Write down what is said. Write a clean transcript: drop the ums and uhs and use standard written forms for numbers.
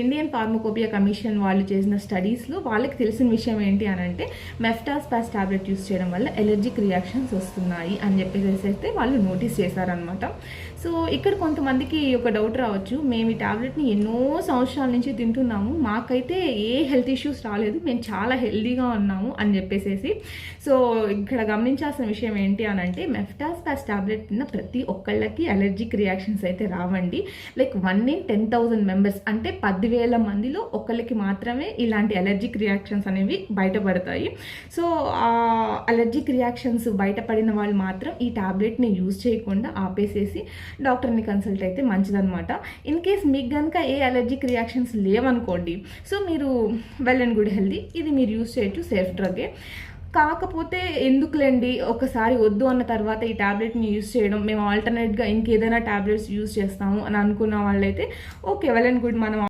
Indian pharmacopoeia commission వాళ్ళు చేసిన స్టడీస్లో వాళ్ళకి తెలిసిన విషయం ఏంటి అని అంటే మెఫ్టాస్పాస్ టాబ్లెట్ యూస్ చేయడం వల్ల ఎలర్జిక్ రియాక్షన్స్ వస్తున్నాయి అని చెప్పేసి అయితే వాళ్ళు నోటీస్ చేశారనమాట. సో ఇక్కడ కొంతమందికి ఒక డౌట్ రావచ్చు, మేము ఈ టాబ్లెట్ని ఎన్నో సంవత్సరాల నుంచి తింటున్నాము, మాకైతే ఏ హెల్త్ ఇష్యూస్ రాలేదు, మేము చాలా హెల్తీగా ఉన్నాము అని చెప్పేసి. సో ఇక్కడ గమనించాల్సిన విషయం ఏంటి అని అంటే మెఫ్టాస్పాస్ టాబ్లెట్ తిన్న ప్రతి ఒక్కళ్ళకి అలర్జిక్ రియాక్షన్స్ అయితే రావండి. లైక్ 1 in 10,000 మెంబర్స్ అంటే 10,000 మందిలో ఒకళ్ళకి మాత్రమే ఇలాంటి అలర్జిక్ రియాక్షన్స్ అనేవి బయటపడతాయి. సో ఆ అలర్జిక్ రియాక్షన్స్ బయటపడిన వాళ్ళు మాత్రం ఈ టాబ్లెట్ని యూజ్ చేయకుండా ఆపేసేసి డాక్టర్ని కన్సల్ట్ అయితే మంచిదనమాట. ఇన్ కేస్ మీకు కనుక ఏ అలర్జిక్ రియాక్షన్స్ లేవనుకోండి, సో మీరు వెల్ అండ్ గుడ్ హెల్దీ, ఇది మీరు యూజ్ చేయొచ్చు, సేఫ్ డ్రగ్గే. కాకపోతే ఎందుకులేండి ఒకసారి వద్దు అన్న తర్వాత ఈ టాబ్లెట్ని యూజ్ చేయడం, మేము ఆల్టర్నేట్గా ఇంకేదైనా టాబ్లెట్స్ యూజ్ చేస్తాము అని అనుకున్న వాళ్ళైతే ఓకే, వెల్ అండ్ గుడ్, మనం